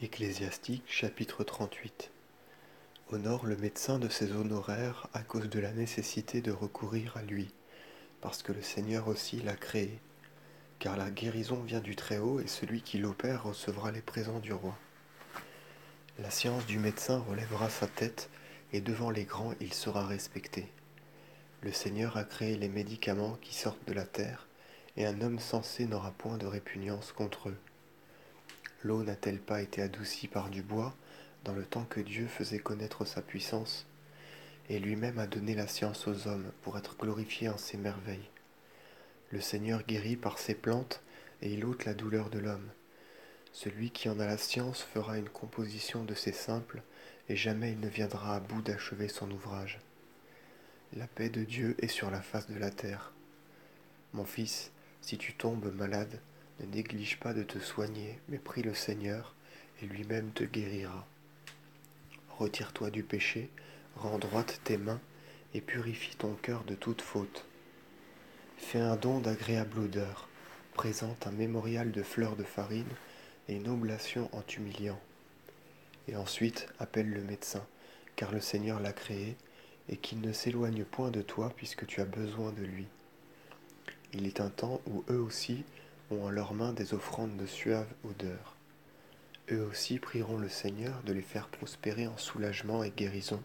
Ecclésiastique chapitre 38. Honore le médecin de ses honoraires à cause de la nécessité de recourir à lui, parce que le Seigneur aussi l'a créé. Car la guérison vient du Très-Haut et celui qui l'opère recevra les présents du roi. La science du médecin relèvera sa tête et devant les grands il sera respecté. Le Seigneur a créé les médicaments qui sortent de la terre et un homme sensé n'aura point de répugnance contre eux. L'eau n'a-t-elle pas été adoucie par du bois dans le temps que Dieu faisait connaître sa puissance, et lui-même a donné la science aux hommes pour être glorifié en ses merveilles. Le Seigneur guérit par ses plantes et il ôte la douleur de l'homme. Celui qui en a la science fera une composition de ces simples et jamais il ne viendra à bout d'achever son ouvrage. La paix de Dieu est sur la face de la terre. Mon fils, si tu tombes malade, ne néglige pas de te soigner, mais prie le Seigneur, et lui-même te guérira. Retire-toi du péché, rends droites tes mains, et purifie ton cœur de toute faute. Fais un don d'agréable odeur, présente un mémorial de fleurs de farine et une oblation en t'humiliant. Et ensuite appelle le médecin, car le Seigneur l'a créé, et qu'il ne s'éloigne point de toi puisque tu as besoin de lui. Il est un temps où eux aussi ont en leurs mains des offrandes de suave odeur. Eux aussi prieront le Seigneur de les faire prospérer en soulagement et guérison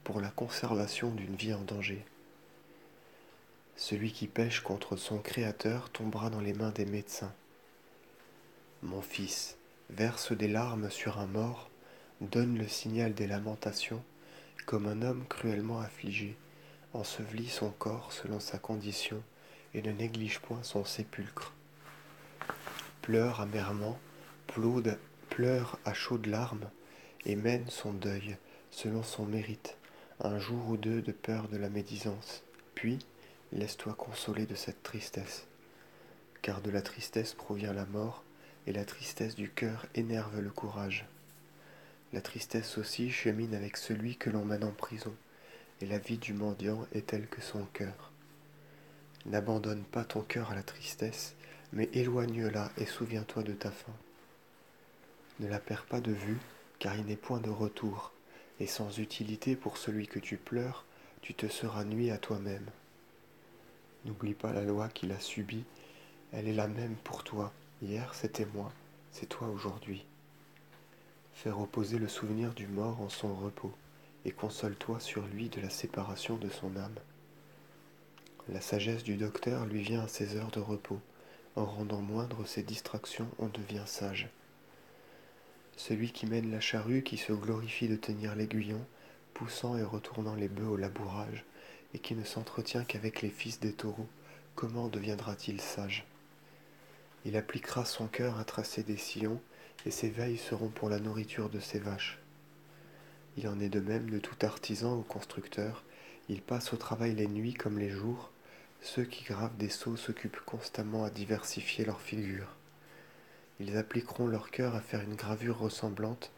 pour la conservation d'une vie en danger. Celui qui pêche contre son Créateur tombera dans les mains des médecins. Mon fils, verse des larmes sur un mort, donne le signal des lamentations, comme un homme cruellement affligé, ensevelit son corps selon sa condition et ne néglige point son sépulcre. Pleure amèrement, pleure à chaudes larmes, et mène son deuil, selon son mérite, un jour ou deux de peur de la médisance, puis laisse-toi consoler de cette tristesse. Car de la tristesse provient la mort, et la tristesse du cœur énerve le courage. La tristesse aussi chemine avec celui que l'on mène en prison, et la vie du mendiant est telle que son cœur. N'abandonne pas ton cœur à la tristesse, mais éloigne-la et souviens-toi de ta fin. Ne la perds pas de vue, car il n'est point de retour, et sans utilité pour celui que tu pleures, tu te seras nui à toi-même. N'oublie pas la loi qu'il a subie, elle est la même pour toi. Hier c'était moi, c'est toi aujourd'hui. Fais reposer le souvenir du mort en son repos, et console-toi sur lui de la séparation de son âme. La sagesse du docteur lui vient à ses heures de repos. En rendant moindres ses distractions, on devient sage. Celui qui mène la charrue, qui se glorifie de tenir l'aiguillon, poussant et retournant les bœufs au labourage, et qui ne s'entretient qu'avec les fils des taureaux, comment deviendra-t-il sage? Il appliquera son cœur à tracer des sillons, et ses veilles seront pour la nourriture de ses vaches. Il en est de même de tout artisan ou constructeur, il passe au travail les nuits comme les jours, ceux qui gravent des sceaux s'occupent constamment à diversifier leurs figures. Ils appliqueront leur cœur à faire une gravure ressemblante,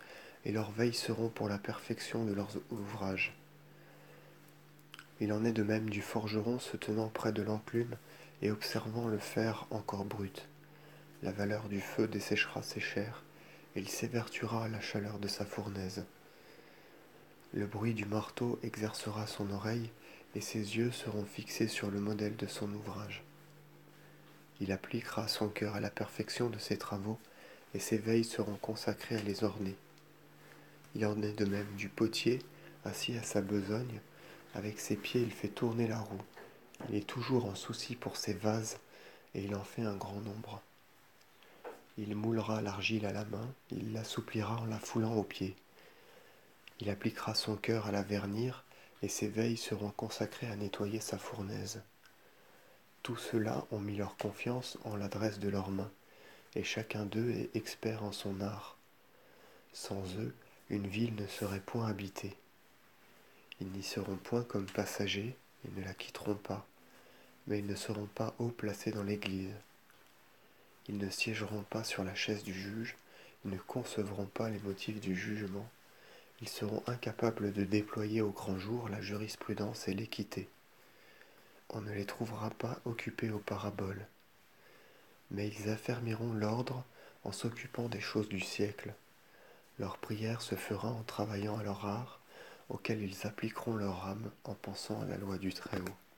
et leurs veilles seront pour la perfection de leurs ouvrages. Il en est de même du forgeron se tenant près de l'enclume et observant le fer encore brut. La valeur du feu desséchera ses chairs, et il s'évertuera à la chaleur de sa fournaise. Le bruit du marteau exercera son oreille, et ses yeux seront fixés sur le modèle de son ouvrage. Il appliquera son cœur à la perfection de ses travaux, et ses veilles seront consacrées à les orner. Il en est de même du potier, assis à sa besogne, avec ses pieds il fait tourner la roue. Il est toujours en souci pour ses vases, et il en fait un grand nombre. Il moulera l'argile à la main, il l'assouplira en la foulant aux pieds. Il appliquera son cœur à la vernir, et ses veilles seront consacrées à nettoyer sa fournaise. Tous ceux-là ont mis leur confiance en l'adresse de leurs mains, et chacun d'eux est expert en son art. Sans eux, une ville ne serait point habitée. Ils n'y seront point comme passagers, ils ne la quitteront pas, mais ils ne seront pas haut placés dans l'Église. Ils ne siégeront pas sur la chaise du juge, ils ne concevront pas les motifs du jugement, ils seront incapables de déployer au grand jour la jurisprudence et l'équité. On ne les trouvera pas occupés aux paraboles, mais ils affermiront l'ordre en s'occupant des choses du siècle. Leur prière se fera en travaillant à leur art, auquel ils appliqueront leur âme en pensant à la loi du Très-Haut.